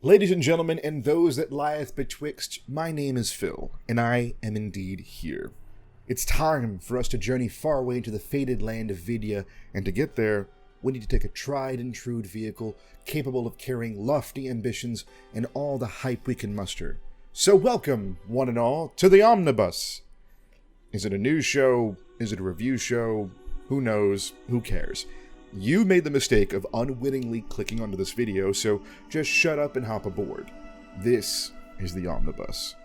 Ladies and gentlemen, and those that lieth betwixt, my name is Phil, and I am indeed here. It's time for us to journey far away into the fated land of Vidya, and to get there, we need to take a tried and true vehicle capable of carrying lofty ambitions and all the hype we can muster. So welcome, one and all, to the Omnibus! Is it a news show? Is it a review show? Who knows? Who cares? You made the mistake of unwittingly clicking onto this video, so just shut up and hop aboard. This is the Omnibus.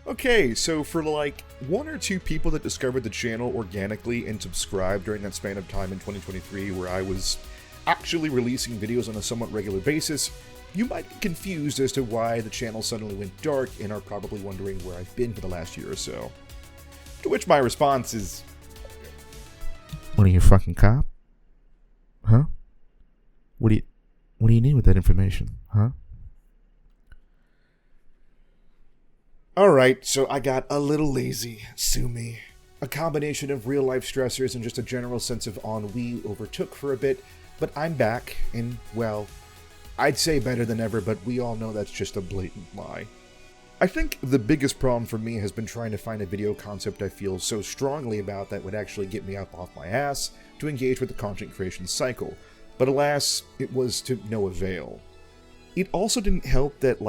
Okay, so for like one or two people that discovered the channel organically and subscribed during that span of time in 2023 where I was actually releasing videos on a somewhat regular basis, you might be confused as to why the channel suddenly went dark and are probably wondering where I've been for the last year or so. To which my response is, what are you, fucking cop? Huh? What do you need with that information, huh? Alright, so I got a little lazy, sue me. A combination of real-life stressors and just a general sense of ennui overtook for a bit, but I'm back, and, well, I'd say better than ever, but we all know that's just a blatant lie. I think the biggest problem for me has been trying to find a video concept I feel so strongly about that would actually get me up off my ass to engage with the content creation cycle, but alas, it was to no avail. It also didn't help that,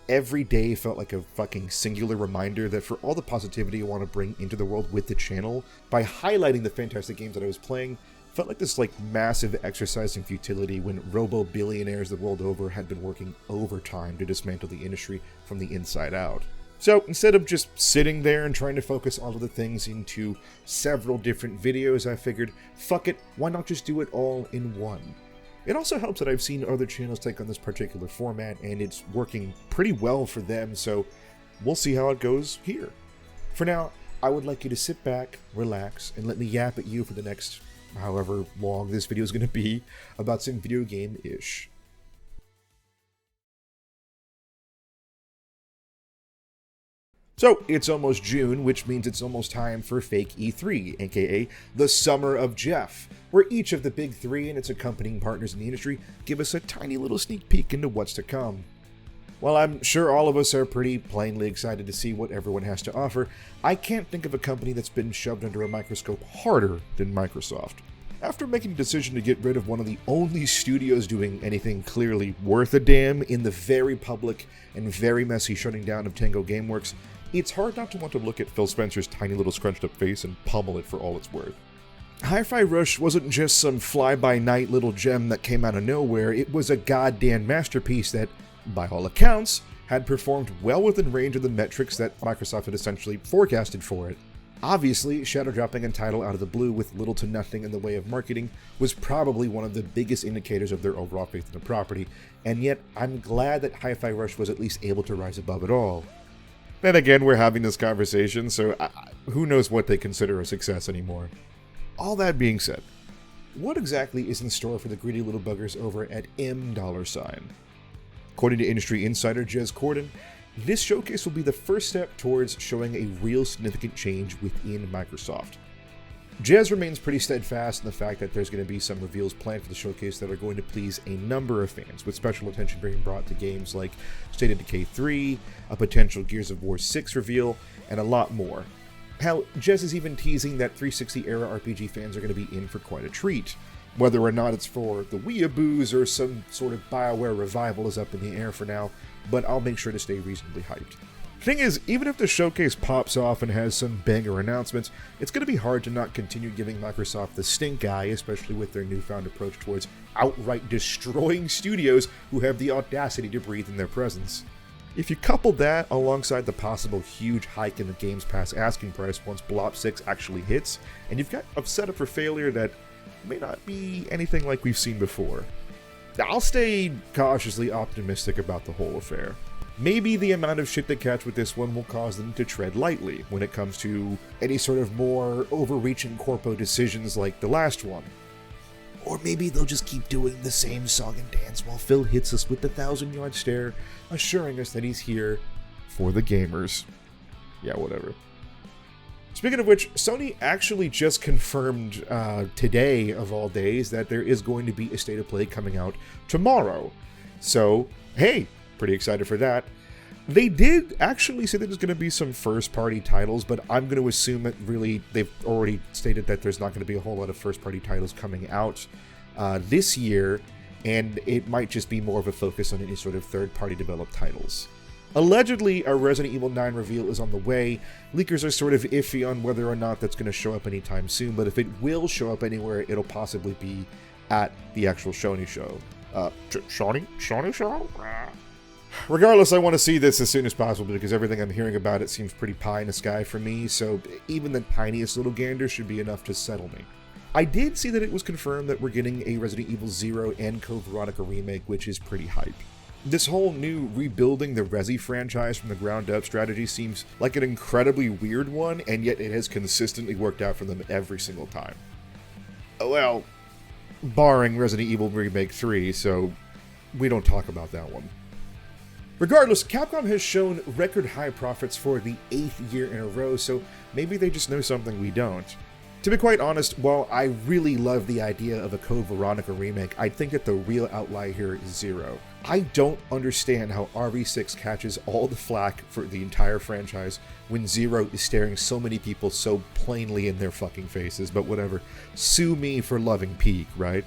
every day felt like a fucking singular reminder that for all the positivity I want to bring into the world with the channel, by highlighting the fantastic games that I was playing, felt like this massive exercise in futility when robo-billionaires the world over had been working overtime to dismantle the industry from the inside out. So instead of just sitting there and trying to focus all of the things into several different videos, I figured, fuck it, why not just do it all in one? It also helps that I've seen other channels take on this particular format, and it's working pretty well for them, so we'll see how it goes here. For now, I would like you to sit back, relax, and let me yap at you for the next however long this video is going to be about some video game-ish. So, it's almost June, which means it's almost time for Fake E3, aka the Summer of GEOFF, where each of the big three and its accompanying partners in the industry give us a tiny little sneak peek into what's to come. While I'm sure all of us are pretty plainly excited to see what everyone has to offer, I can't think of a company that's been shoved under a microscope harder than Microsoft. After making a decision to get rid of one of the only studios doing anything clearly worth a damn in the very public and very messy shutting down of Tango Gameworks, it's hard not to want to look at Phil Spencer's tiny little scrunched up face and pummel it for all it's worth. Hi-Fi Rush wasn't just some fly-by-night little gem that came out of nowhere, it was a goddamn masterpiece that, by all accounts, had performed well within range of the metrics that Microsoft had essentially forecasted for it. Obviously, shadow-dropping a title out of the blue with little to nothing in the way of marketing was probably one of the biggest indicators of their overall faith in the property, and yet I'm glad that Hi-Fi Rush was at least able to rise above it all. Then again, we're having this conversation, so who knows what they consider a success anymore. All that being said, what exactly is in store for the greedy little buggers over at M$? According to industry insider Jez Corden, this showcase will be the first step towards showing a real significant change within Microsoft. Jez remains pretty steadfast in the fact that there's going to be some reveals planned for the showcase that are going to please a number of fans, with special attention being brought to games like State of Decay 3, a potential Gears of War 6 reveal, and a lot more. Hell, Jez is even teasing that 360-era RPG fans are going to be in for quite a treat. Whether or not it's for the weeaboos or some sort of BioWare revival is up in the air for now, but I'll make sure to stay reasonably hyped. Thing is, even if the showcase pops off and has some banger announcements, it's going to be hard to not continue giving Microsoft the stink eye, especially with their newfound approach towards outright destroying studios who have the audacity to breathe in their presence. If you couple that alongside the possible huge hike in the Games Pass asking price once Blob 6 actually hits, and you've got a setup for failure that may not be anything like we've seen before. I'll stay cautiously optimistic about the whole affair. Maybe the amount of shit they catch with this one will cause them to tread lightly when it comes to any sort of more overreaching corpo decisions like the last one. Or maybe they'll just keep doing the same song and dance while Phil hits us with the 1,000-yard stare, assuring us that he's here for the gamers. Yeah, whatever. Speaking of which, Sony actually just confirmed today, of all days, that there is going to be a State of Play coming out tomorrow. So, hey, pretty excited for that. They did actually say that there's going to be some first-party titles, but I'm going to assume that really they've already stated that there's not going to be a whole lot of first-party titles coming out this year, and it might just be more of a focus on any sort of third-party developed titles. Allegedly, a Resident Evil 9 reveal is on the way. Leakers are sort of iffy on whether or not that's going to show up anytime soon, but if it will show up anywhere, it'll possibly be at the actual Sony show. Sony show? Regardless, I want to see this as soon as possible because everything I'm hearing about it seems pretty pie in the sky for me, so even the tiniest little gander should be enough to settle me. I did see that it was confirmed that we're getting a Resident Evil 0 and Code Veronica remake, which is pretty hype. This whole new rebuilding the Resi franchise from the ground up strategy seems like an incredibly weird one, and yet it has consistently worked out for them every single time. Well, barring Resident Evil Remake 3, so we don't talk about that one. Regardless, Capcom has shown record high profits for the 8th year in a row, so maybe they just know something we don't. To be quite honest, while I really love the idea of a Code Veronica remake, I think that the real outlier here is 0. I don't understand how RV6 catches all the flack for the entire franchise when 0 is staring so many people so plainly in their fucking faces, but whatever. Sue me for loving Peak, right?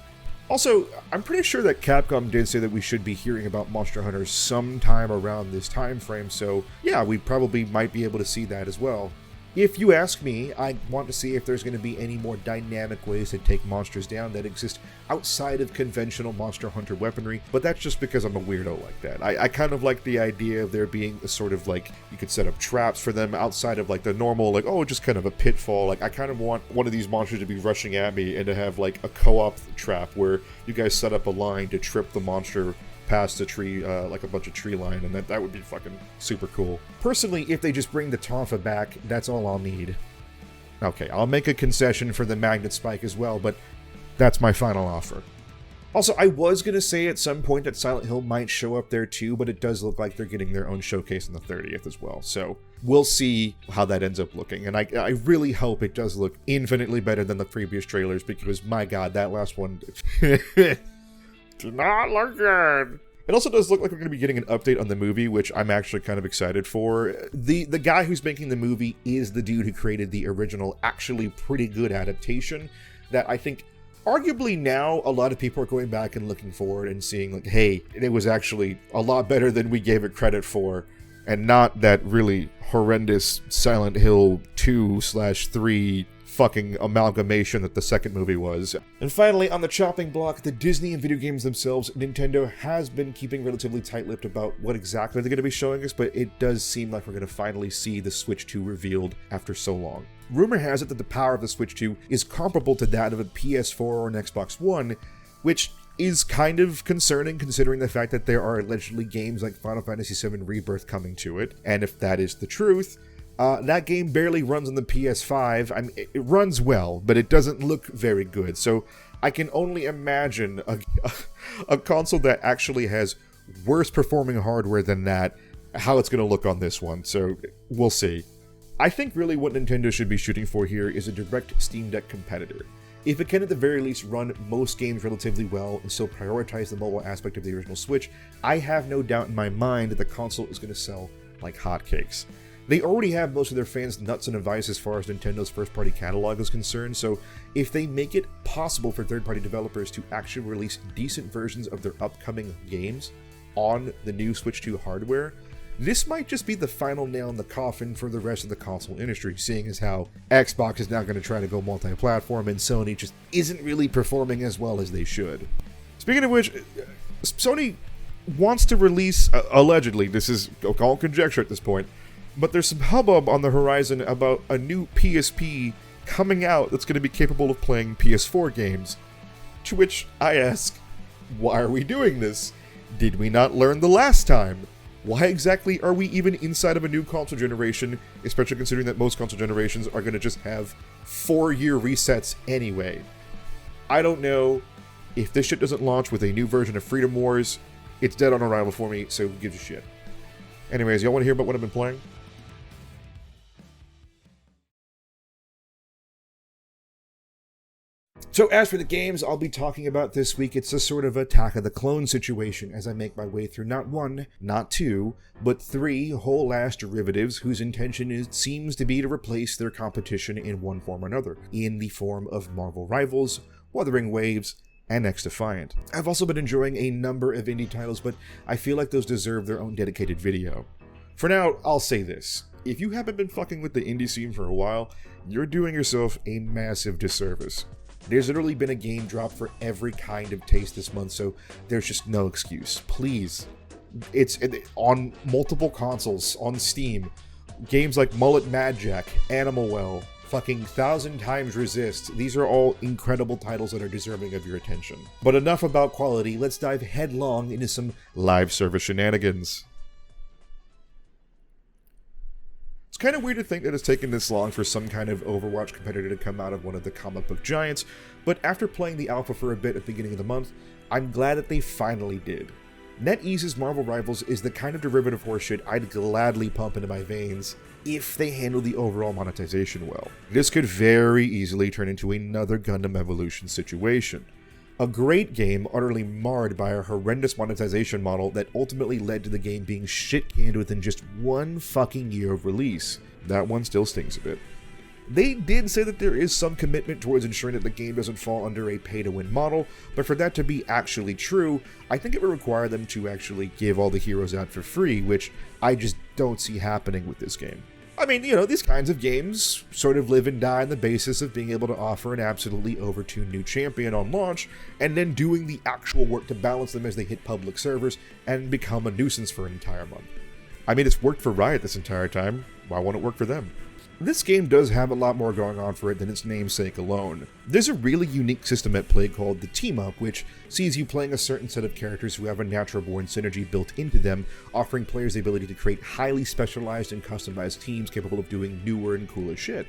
Also, I'm pretty sure that Capcom did say that we should be hearing about Monster Hunter sometime around this time frame, so yeah, we probably might be able to see that as well. If you ask me, I want to see if there's going to be any more dynamic ways to take monsters down that exist outside of conventional Monster Hunter weaponry, but that's just because I'm a weirdo like that. I kind of like the idea of there being a sort of like, you could set up traps for them outside of like the normal, like, oh, just kind of a pitfall. Like, I kind of want one of these monsters to be rushing at me and to have like a co-op trap where you guys set up a line to trip the monster past a tree, like a bunch of tree line, and that would be fucking super cool. Personally, if they just bring the Tonfa back, that's all I'll need. Okay, I'll make a concession for the Magnet Spike as well, but that's my final offer. Also, I was going to say at some point that Silent Hill might show up there too, but it does look like they're getting their own showcase on the 30th as well, so we'll see how that ends up looking, and I really hope it does look infinitely better than the previous trailers, because my god, that last one... did not look good. It also does look like we're going to be getting an update on the movie, which I'm actually kind of excited for. The guy who's making the movie is the dude who created the original, actually pretty good adaptation that I think, arguably now, a lot of people are going back and looking forward and seeing like, hey, it was actually a lot better than we gave it credit for, and not that really horrendous Silent Hill 2/3 fucking amalgamation that the second movie was. And finally, on the chopping block, the Disney and video games themselves, Nintendo has been keeping relatively tight-lipped about what exactly they're going to be showing us, but it does seem like we're going to finally see the Switch 2 revealed after so long. Rumor has it that the power of the Switch 2 is comparable to that of a PS4 or an Xbox One, which is kind of concerning considering the fact that there are allegedly games like Final Fantasy VII Rebirth coming to it, and if that is the truth, that game barely runs on the PS5. I mean, it runs well, but it doesn't look very good. So I can only imagine a console that actually has worse performing hardware than that, how it's going to look on this one. So we'll see. I think really what Nintendo should be shooting for here is a direct Steam Deck competitor. If it can at the very least run most games relatively well and still prioritize the mobile aspect of the original Switch, I have no doubt in my mind that the console is going to sell like hotcakes. They already have most of their fans nuts and advice as far as Nintendo's first-party catalog is concerned, so if they make it possible for third-party developers to actually release decent versions of their upcoming games on the new Switch 2 hardware, this might just be the final nail in the coffin for the rest of the console industry, seeing as how Xbox is now going to try to go multi-platform and Sony just isn't really performing as well as they should. Speaking of which, Sony wants to release, allegedly, this is all conjecture at this point, but there's some hubbub on the horizon about a new PSP coming out that's going to be capable of playing PS4 games. To which I ask, why are we doing this? Did we not learn the last time? Why exactly are we even inside of a new console generation, especially considering that most console generations are going to just have 4-year resets anyway? I don't know. If this shit doesn't launch with a new version of Freedom Wars, it's dead on arrival for me, so who gives a shit? Anyways, y'all want to hear about what I've been playing? So as for the games I'll be talking about this week, it's a sort of Attack of the Clone situation as I make my way through not one, not two, but three whole-ass derivatives whose intention seems to be to replace their competition in one form or another, in the form of Marvel Rivals, Wuthering Waves, and X-Defiant. I've also been enjoying a number of indie titles, but I feel like those deserve their own dedicated video. For now, I'll say this. If you haven't been fucking with the indie scene for a while, you're doing yourself a massive disservice. There's literally been a game drop for every kind of taste this month, so there's just no excuse. Please. It's on multiple consoles, on Steam. Games like Mullet Mad Jack, Animal Well, fucking 1,000 Times Resist. These are all incredible titles that are deserving of your attention. But enough about quality, let's dive headlong into some live service shenanigans. It's kind of weird to think that it's taken this long for some kind of Overwatch competitor to come out of one of the comic book giants, but after playing the alpha for a bit at the beginning of the month, I'm glad that they finally did. NetEase's Marvel Rivals is the kind of derivative horseshit I'd gladly pump into my veins if they handle the overall monetization well. This could very easily turn into another Gundam Evolution situation. A great game utterly marred by a horrendous monetization model that ultimately led to the game being shit-canned within just one fucking year of release. That one still stings a bit. They did say that there is some commitment towards ensuring that the game doesn't fall under a pay-to-win model, but for that to be actually true, I think it would require them to actually give all the heroes out for free, which I just don't see happening with this game. I mean, you know, these kinds of games sort of live and die on the basis of being able to offer an absolutely overtuned new champion on launch, and then doing the actual work to balance them as they hit public servers and become a nuisance for an entire month. I mean, it's worked for Riot this entire time, why won't it work for them? This game does have a lot more going on for it than its namesake alone. There's a really unique system at play called the Team Up, which sees you playing a certain set of characters who have a natural-born synergy built into them, offering players the ability to create highly specialized and customized teams capable of doing newer and cooler shit.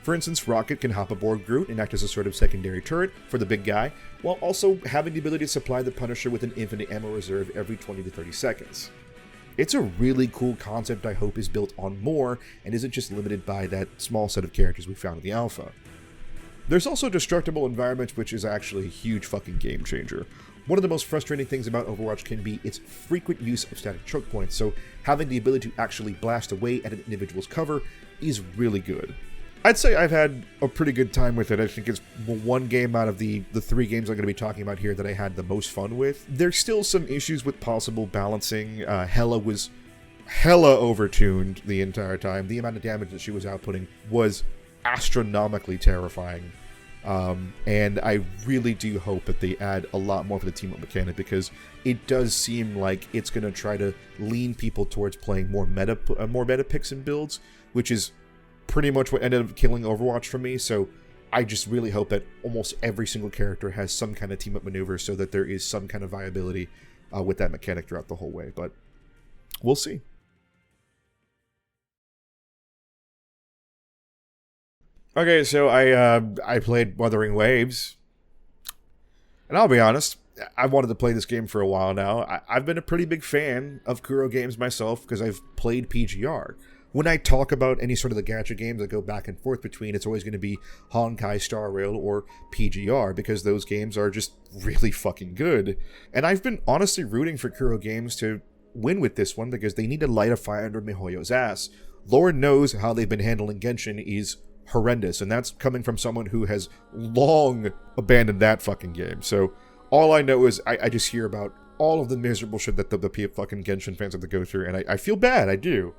For instance, Rocket can hop aboard Groot and act as a sort of secondary turret for the big guy, while also having the ability to supply the Punisher with an infinite ammo reserve every 20 to 30 seconds. It's a really cool concept I hope is built on more and isn't just limited by that small set of characters we found in the alpha. There's also destructible environments, which is actually a huge fucking game changer. One of the most frustrating things about Overwatch can be its frequent use of static choke points, so having the ability to actually blast away at an individual's cover is really good. I'd say I've had a pretty good time with it. I think it's one game out of the three games I'm going to be talking about here that I had the most fun with. There's still some issues with possible balancing. Hela was hella overtuned the entire time. The amount of damage that she was outputting was astronomically terrifying. And I really do hope that they add a lot more for the team-up mechanic, because it does seem like it's going to try to lean people towards playing more meta picks and builds, which is pretty much what ended up killing Overwatch for me, so I just really hope that almost every single character has some kind of team-up maneuver so that there is some kind of viability with that mechanic throughout the whole way, but we'll see. Okay, so I played Wuthering Waves, and I'll be honest, I've wanted to play this game for a while now. I've been a pretty big fan of Kuro games myself because I've played PGR. When I talk about any sort of the gacha games I go back and forth between, it's always going to be Honkai Star Rail or PGR, because those games are just really fucking good. And I've been honestly rooting for Kuro games to win with this one, because they need to light a fire under MiHoYo's ass. Lord knows how they've been handling Genshin is horrendous, and that's coming from someone who has long abandoned that fucking game. So all I know is I just hear about all of the miserable shit that the fucking Genshin fans have to go through, and I feel bad, I do.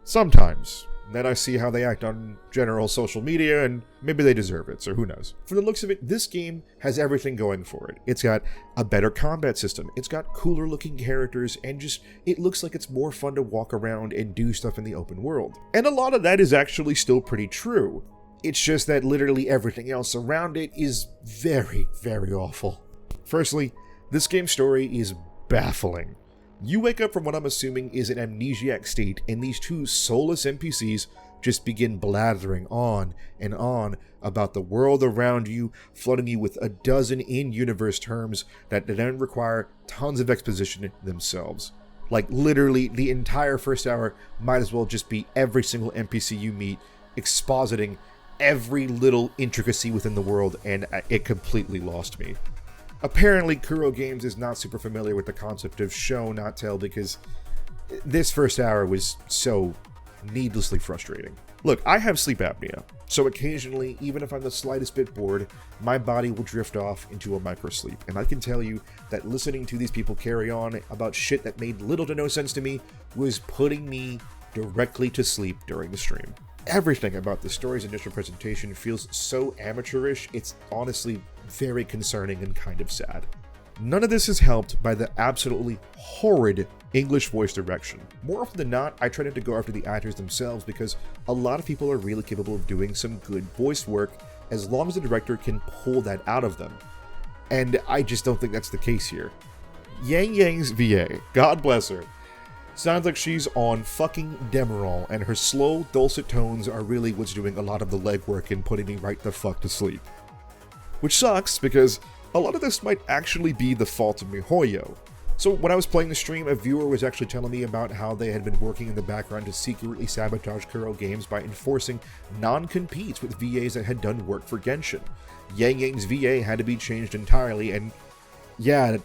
Sometimes. Then I see how they act on general social media, and maybe they deserve it, so who knows. From the looks of it, this game has everything going for it. It's got a better combat system, it's got cooler looking characters, and just, it looks like it's more fun to walk around and do stuff in the open world. And a lot of that is actually still pretty true. It's just that literally everything else around it is very, very awful. Firstly, this game's story is baffling. You wake up from what I'm assuming is an amnesiac state, and these two soulless NPCs just begin blathering on and on about the world around you, flooding you with a dozen in-universe terms that don't require tons of exposition themselves. Like, literally, the entire first hour might as well just be every single NPC you meet expositing every little intricacy within the world, and it completely lost me. Apparently, Kuro Games is not super familiar with the concept of show, not tell, because this first hour was so needlessly frustrating. Look, I have sleep apnea, so occasionally, even if I'm the slightest bit bored, my body will drift off into a microsleep, and I can tell you that listening to these people carry on about shit that made little to no sense to me was putting me directly to sleep during the stream. Everything about the story's initial presentation feels so amateurish, it's honestly very concerning and kind of sad. None of this is helped by the absolutely horrid English voice direction. More often than not, I try not to go after the actors themselves because a lot of people are really capable of doing some good voice work as long as the director can pull that out of them. And I just don't think that's the case here. Yang Yang's VA, God bless her, sounds like she's on fucking Demerol, and her slow, dulcet tones are really what's doing a lot of the legwork in putting me right the fuck to sleep. Which sucks, because a lot of this might actually be the fault of MiHoYo. So when I was playing the stream, a viewer was actually telling me about how they had been working in the background to secretly sabotage Kuro Games by enforcing non-competes with VAs that had done work for Genshin. Yang Yang's VA had to be changed entirely, and yeah,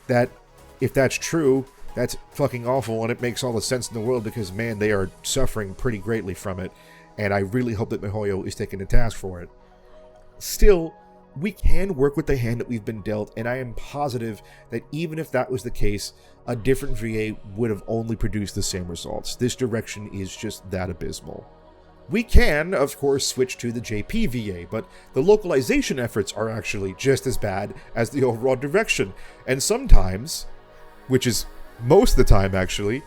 if that's true, that's fucking awful, and it makes all the sense in the world because, man, they are suffering pretty greatly from it, and I really hope that MiHoYo is taking a task for it. Still, we can work with the hand that we've been dealt, and I am positive that even if that was the case, a different VA would have only produced the same results. This direction is just that abysmal. We can, of course, switch to the JP VA, but the localization efforts are actually just as bad as the overall direction, and sometimes, which is most of the time actually,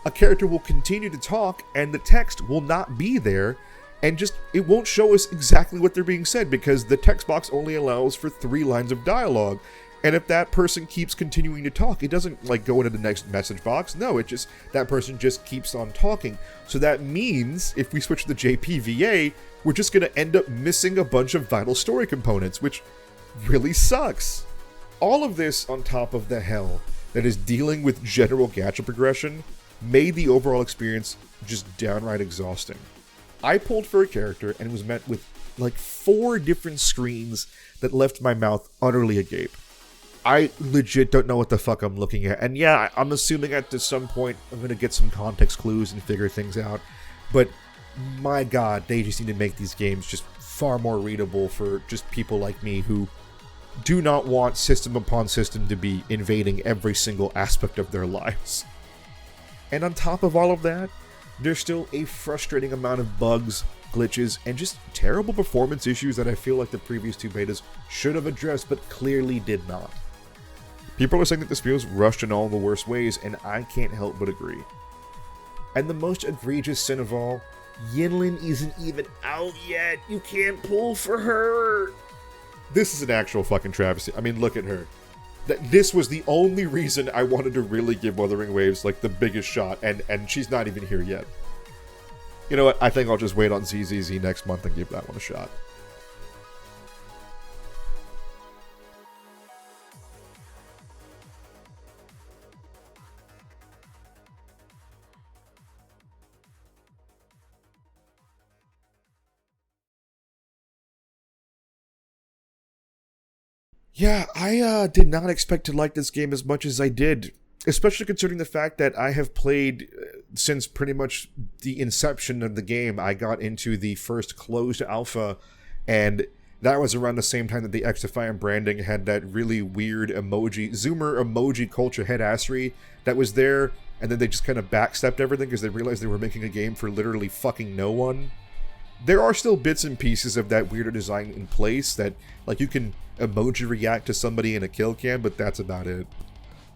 a character will continue to talk and the text will not be there, and just, it won't show us exactly what they're being said because the text box only allows for 3 lines of dialogue. And if that person keeps continuing to talk, it doesn't like go into the next message box. No, it just, that person just keeps on talking. So that means if we switch to the JP VA, we're just going to end up missing a bunch of vital story components, which really sucks. All of this on top of the hell that is dealing with general gacha progression made the overall experience just downright exhausting. I pulled for a character and was met with like 4 different screens that left my mouth utterly agape. I legit don't know what the fuck I'm looking at, and yeah, I'm assuming at some point I'm going to get some context clues and figure things out, but my god, they just need to make these games just far more readable for just people like me who do not want system upon system to be invading every single aspect of their lives. And on top of all of that, there's still a frustrating amount of bugs, glitches, and just terrible performance issues that I feel like the previous 2 betas should have addressed but clearly did not. People are saying that this feels rushed in all the worst ways, and I can't help but agree. And the most egregious sin of all, Yinlin isn't even out yet. You can't pull for her. This is an actual fucking travesty. I mean, look at her. This was the only reason I wanted to really give Wuthering Waves like the biggest shot, and she's not even here yet. You know what? I think I'll just wait on ZZZ next month and give that one a shot. Yeah, I did not expect to like this game as much as I did, especially considering the fact that I have played since pretty much the inception of the game. I got into the first closed alpha, and that was around the same time that the Xdefiant branding had that really weird emoji, Zoomer emoji culture headassery that was there, and then they just kind of backstepped everything because they realized they were making a game for literally fucking no one. There are still bits and pieces of that weirder design in place that, like, you can emoji react to somebody in a kill cam, but that's about it.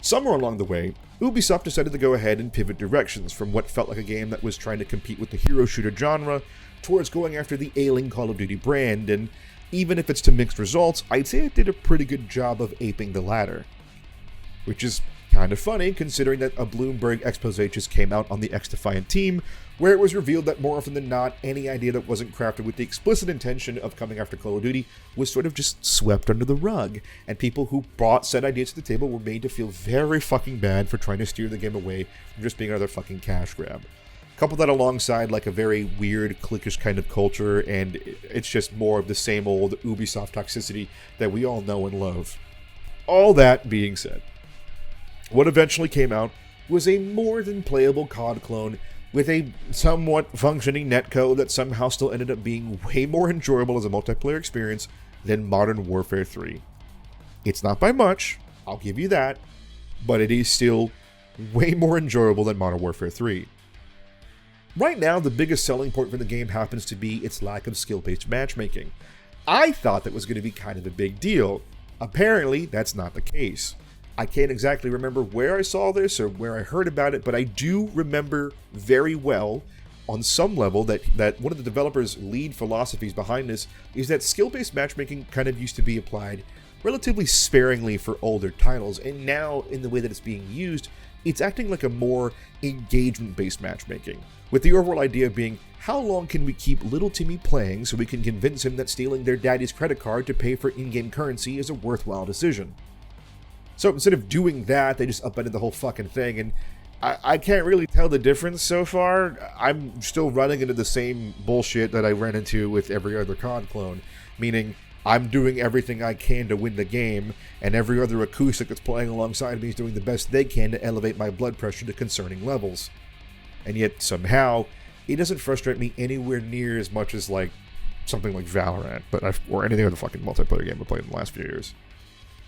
Somewhere along the way, Ubisoft decided to go ahead and pivot directions from what felt like a game that was trying to compete with the hero shooter genre towards going after the ailing Call of Duty brand, and even if it's to mixed results, I'd say it did a pretty good job of aping the latter. Which is Kind of funny, considering that a Bloomberg expose just came out on the X-Defiant team, where it was revealed that more often than not, any idea that wasn't crafted with the explicit intention of coming after Call of Duty was sort of just swept under the rug, and people who brought said ideas to the table were made to feel very fucking bad for trying to steer the game away from just being another fucking cash grab. Couple that alongside like a very weird, cliquish kind of culture, and it's just more of the same old Ubisoft toxicity that we all know and love. All that being said, what eventually came out was a more than playable COD clone with a somewhat functioning netcode that somehow still ended up being way more enjoyable as a multiplayer experience than Modern Warfare 3. It's not by much, I'll give you that, but it is still way more enjoyable than Modern Warfare 3. Right now, the biggest selling point for the game happens to be its lack of skill-based matchmaking. I thought that was going to be kind of a big deal. Apparently, that's not the case. I can't exactly remember where I saw this or where I heard about it, but I do remember very well, on some level, that one of the developers' lead philosophies behind this is that skill-based matchmaking kind of used to be applied relatively sparingly for older titles, and now, in the way that it's being used, it's acting like a more engagement-based matchmaking, with the overall idea being, how long can we keep little Timmy playing so we can convince him that stealing their daddy's credit card to pay for in-game currency is a worthwhile decision? So instead of doing that, they just upended the whole fucking thing, and I can't really tell the difference so far. I'm still running into the same bullshit that I ran into with every other COD clone, meaning I'm doing everything I can to win the game, and every other acoustic that's playing alongside me is doing the best they can to elevate my blood pressure to concerning levels. And yet, somehow, it doesn't frustrate me anywhere near as much as, like, something like Valorant, or any other fucking multiplayer game I've played in the last few years.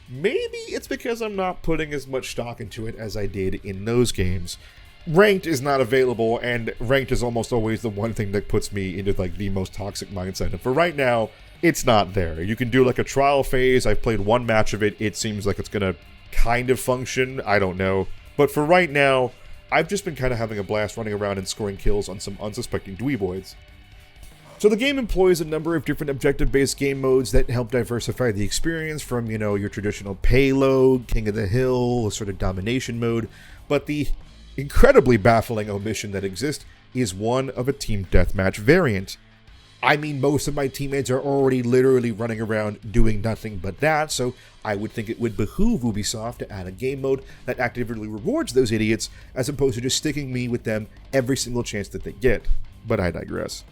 Maybe it's because I'm not putting as much stock into it as I did in those games. Ranked is not available, and ranked is almost always the one thing that puts me into, like, the most toxic mindset. And for right now, it's not there. You can do, like, a trial phase. I've played one match of it. It seems like it's gonna kind of function. I don't know. But for right now, I've just been kind of having a blast running around and scoring kills on some unsuspecting dweeboids. So the game employs a number of different objective-based game modes that help diversify the experience from, your traditional payload, King of the Hill, sort of domination mode, but the incredibly baffling omission that exists is one of a team deathmatch variant. I mean, most of my teammates are already literally running around doing nothing but that, so I would think it would behoove Ubisoft to add a game mode that actively rewards those idiots, as opposed to just sticking me with them every single chance that they get. But I digress.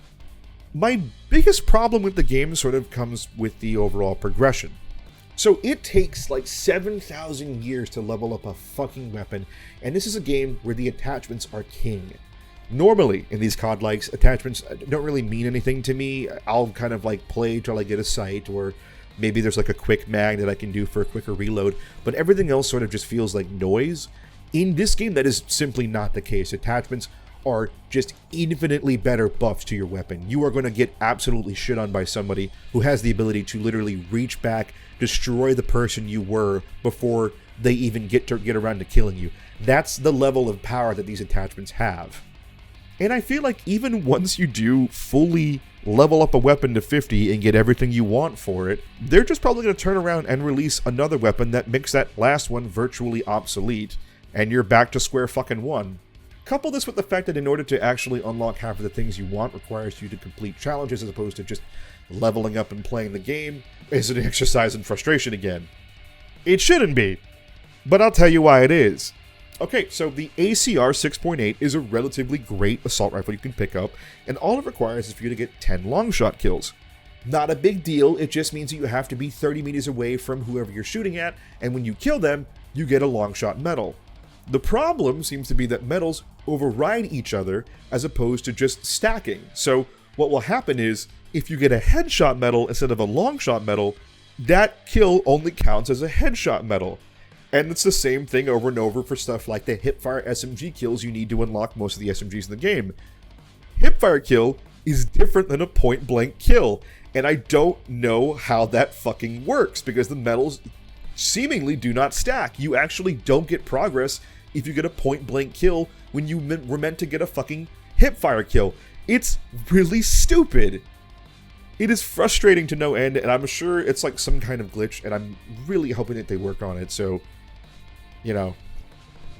My biggest problem with the game sort of comes with the overall progression. So it takes like 7,000 years to level up a fucking weapon, and this is a game where the attachments are king. Normally, in these COD likes, attachments don't really mean anything to me. I'll kind of like play till I get a sight, or maybe there's like a quick mag that I can do for a quicker reload, but everything else sort of just feels like noise. In this game, that is simply not the case. Attachments are just infinitely better buffs to your weapon. You are going to get absolutely shit on by somebody who has the ability to literally reach back, destroy the person you were before they even get around to killing you. That's the level of power that these attachments have. And I feel like even once you do fully level up a weapon to 50 and get everything you want for it, they're just probably going to turn around and release another weapon that makes that last one virtually obsolete, and you're back to square fucking one. Couple this with the fact that in order to actually unlock half of the things you want requires you to complete challenges as opposed to just leveling up and playing the game is an exercise in frustration again. It shouldn't be, but I'll tell you why it is. Okay, so the ACR 6.8 is a relatively great assault rifle you can pick up, and all it requires is for you to get 10 long shot kills. Not a big deal, it just means that you have to be 30 meters away from whoever you're shooting at, and when you kill them, you get a long shot medal. The problem seems to be that medals override each other as opposed to just stacking. So what will happen is, if you get a headshot medal instead of a long shot medal, that kill only counts as a headshot medal. And it's the same thing over and over for stuff like the hipfire SMG kills you need to unlock most of the SMGs in the game. Hipfire kill is different than a point blank kill, and I don't know how that fucking works, because the medals seemingly do not stack. You actually don't get progress if you get a point blank kill when you were meant to get a fucking hipfire kill. It's really stupid. It is frustrating to no end, and I'm sure it's like some kind of glitch, and I'm really hoping that they work on it, so,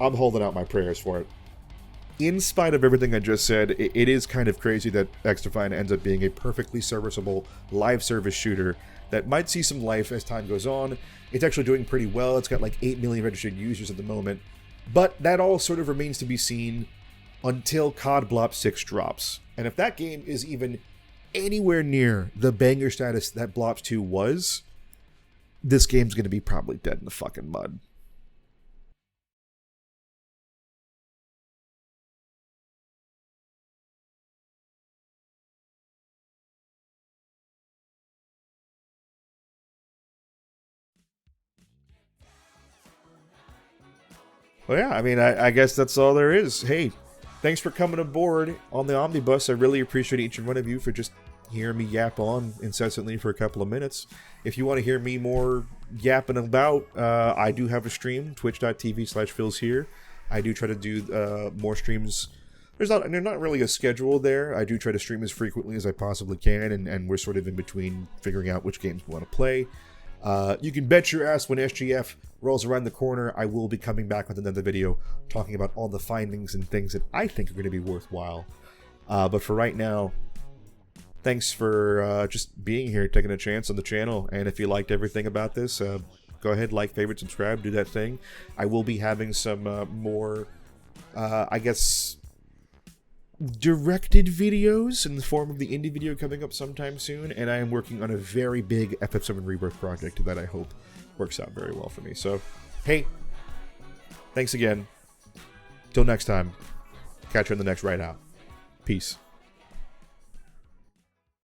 I'm holding out my prayers for it. In spite of everything I just said, it is kind of crazy that XDefiant ends up being a perfectly serviceable live service shooter that might see some life as time goes on. It's actually doing pretty well. It's got like 8 million registered users at the moment. But that all sort of remains to be seen until COD Blop 6 drops. And if that game is even anywhere near the banger status that Blops 2 was, this game's going to be probably dead in the fucking mud. Well, yeah, I mean, I guess that's all there is. Hey, thanks for coming aboard on the Omnibus. I really appreciate each and one of you for just hearing me yap on incessantly for a couple of minutes. If you want to hear me more yapping about, I do have a stream, twitch.tv/philshere. I do try to do more streams. There's not really a schedule there. I do try to stream as frequently as I possibly can, and we're sort of in between figuring out which games we want to play. You can bet your ass when SGF rolls around the corner, I will be coming back with another video talking about all the findings and things that I think are going to be worthwhile. But for right now, thanks for just being here, taking a chance on the channel. And if you liked everything about this, go ahead, like, favorite, subscribe, do that thing. I will be having some more, I guess, directed videos in the form of the indie video coming up sometime soon, and I am working on a very big FF7 Rebirth project that I hope works out very well for me. So, hey, thanks again. Till next time, catch you on the next Ride Out. Peace.